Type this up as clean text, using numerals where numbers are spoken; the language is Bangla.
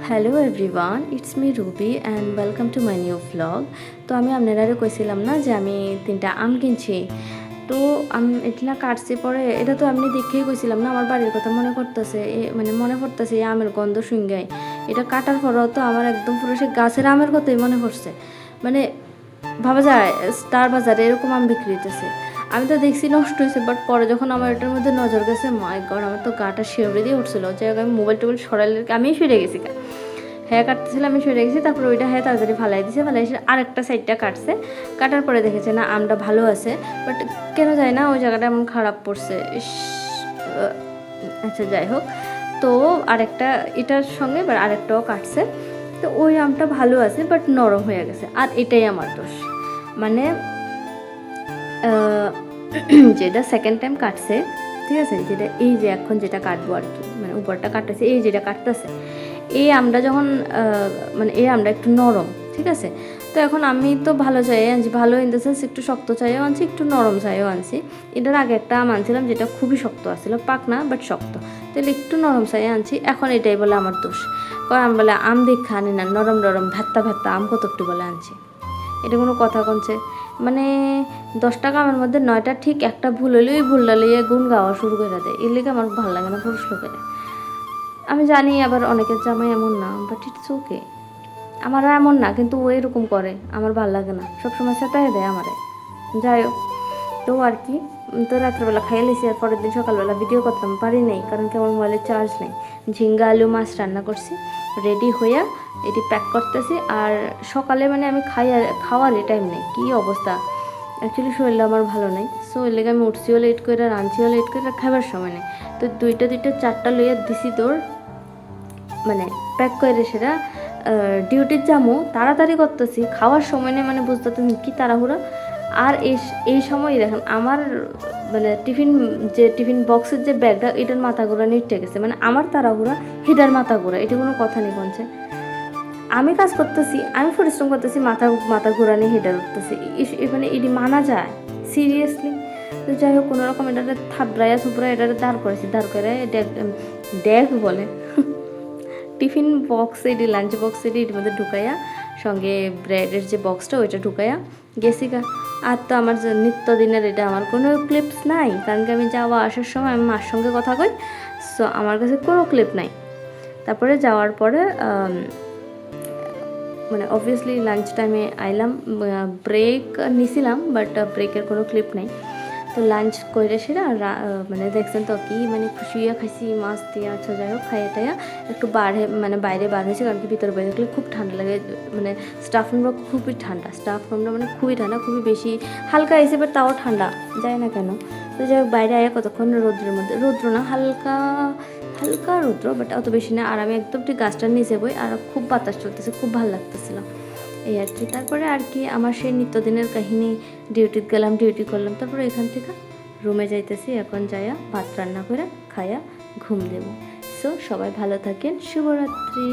Hello everyone, it's me Ruby and welcome to my new vlog. তো আমি আপনারা কইছিলাম না যে আমি 3টা আম কিনছি। তো এটা কাটছি পরে, এটা তো আপনি দেখেই কইছিলাম না, আমার বাড়ির কথা মনে করতেছে, মানে মনে পড়তেছে এই আমের গন্ধ শুঙ্গাই। এটা কাটার পরেও তো আমার একদম পুরো সে গাছের আমের কথাই মনে পড়ছে। মানে ভাবা যায় স্টার বাজারে এরকম আম বিক্রি হইতেছে। আমি তো দেখছি নষ্ট হয়েছে, বাট পরে যখন আমার এটার মধ্যে নজর গেছে, মাই গড, আমার তো গাটা শিউরে দিয়ে উঠছিল, যে আমি মোবাইল টোবাইল সরাইলে আমি সরে গেছি। হ্যাঁ কাটতেছিলাম, আমি সরে গেছি, তারপরে ওইটা হ্যাঁ তাড়াতাড়ি ফালাই দিছে, ফালাই এসে আরেকটা সাইডটা কাটছে। কাটার পরে দেখেছে না আমটা ভালো আছে, বাট কেন যায় না ওই জায়গাটা এমন খারাপ পড়ছে। আচ্ছা যাই হোক, তো আরেকটা এটার সঙ্গে এবার আরেকটাও কাটছে। তো ওই আমটা ভালো আছে বাট নরম হয়ে গেছে, আর এটাই আমার দোষ। মানে যেটা সেকেন্ড টাইম কাটছে, ঠিক আছে, যেটা এই যে এখন যেটা কাটবো আর কি, মানে উপরটা কাটতেছে, এই যেটা কাটতেছে এই আমটা যখন মানে এই আমটা একটু নরম, ঠিক আছে। তো এখন আমি তো ভালো চাই আনছি, ভালো ইন দ্য সেন্স একটু শক্ত চাইও আনছি, একটু নরম চাইও আনছি। এটার আগে একটা আম আনছিলাম যেটা খুবই শক্ত আসছিল, পাক না বাট শক্ত, তাহলে একটু নরম চাই আনছি। এখন এটাই বলে আমার দোষ, কারণ বলে আম দেখা আনি না, নরম নরম ভেত্তা ভেত্তা আম কত একটু বলে আনছি। এটা কোনো কথা কনছে? মানে 10টা কামের মধ্যে 9টা ঠিক, একটা ভুল হলে ওই ভুলটা লইয়ে গুণ গাওয়া শুরু করে দেয়। এর লেগে আমার ভালো লাগে না পুরুষ লোকের। আমি জানি আবার অনেকের জামাই এমন না, বাট ইটস ওকে। আমার এমন না, কিন্তু ও এরকম করে, আমার ভালো লাগে না, সবসময় সেটাই দেয় আমারে। যাই হোক, তো আর কি, তো রাত্রেবেলা খাইয়ে লিছি, আর পরের দিন সকালবেলা ভিডিও করতাম পারি নাই, কারণ কি আমার মোবাইলে চার্জ নেই। ঝিঙ্গা আলু মাছ রান্না করছি, রেডি হইয়া এটি প্যাক করতেছি। আর সকালে মানে আমি খাওয়ারই টাইম নেই, কী অবস্থা। অ্যাকচুয়ালি শরীরটা আমার ভালো নেই, সো এর লেগে আমি উঠছিও লেট করে, রাঁধছিও লেট করে, খাবার সময় নেই। তো দুইটা চারটা লইয়া দিছি তোর, মানে প্যাক করে সেটা ডিউটির যামো, তাড়াতাড়ি করতেছি, খাওয়ার সময় নেই, মানে বুঝতে তুমি কী তাড়াহুড়া। আর এই সময় দেখেন আমার মানে টিফিন বক্সের যে ব্যাগটা, এটার মাথা ঘোরা নিটে গেছে, মানে আমার তাড়াহুড়া হিটার মাথা ঘোরা, এটা কোনো কথা নেই বলছে। আমি কাজ করতেছি, আমি পরিশ্রম করতেছি, মাথা ঘোরানি হেডার উঠতেছি, মানে এটি মানা যায় সিরিয়াসলি? তো যাই হোক, কোনো রকম এটাতে থাবড়াইয়া থুবড়াইয়া এটাতে দাঁড় করে ড্যাগ বলে টিফিন বক্স, এটি লাঞ্চ বক্স, এটির মধ্যে ঢুকাইয়া, সঙ্গে ব্রেডের যে বক্সটা ওইটা ঢুকাইয়া গেছি গা। আর তো আমার যে নিত্যদিনের এটা আমার কোনো ক্লিপস নাই, কারণ কি আমি যাওয়া আসার সময় আমি মার সঙ্গে কথা কই, সো আমার কাছে কোনো ক্লিপ নাই। তারপরে যাওয়ার পরে মানে অবভিয়াসলি লাঞ্চ টাইমে আইলাম, ব্রেক নিছিলাম, বাট ব্রেকের কোনো ক্লিপ নাই। তো লাঞ্চ করে সেরা মানে দেখছেন তো কি, মানে খুশি হইয়া খাইছি মাছ দিয়ে। আচ্ছা যাই হোক, খাইয়ে টাইয়া একটু বাইরে বার হয়েছে, কারণ কি ভিতরে বাইরে গেলে খুব ঠান্ডা লাগে, মানে স্টাফ রুমটা খুবই ঠান্ডা, মানে খুবই ঠান্ডা, খুবই বেশি হালকা এসে, বাট তাও ঠান্ডা যায় না কেন। তো যাই হোক, বাইরে আয়া কতক্ষণ রৌদ্রের মধ্যে, রৌদ্র না, হালকা হালকা রৌদ্র, বাট অত বেশি না। আর আমি একদম ঠিক গাছটার নিচে বই, আর খুব বাতাস চলতেছে, খুব ভালো লাগতেছিল এই আর কি। তারপরে আর কি আমার সেই নিত্যদিনের কাহিনী, ডিউটি গেলাম, ডিউটি করলাম, তারপরে এখান থেকে রুমে যাইতেছি, এখন যাইয়া ভাত রান্না করে খাইয়া ঘুম দেব। সো সবাই ভালো থাকেন, শুভরাত্রি।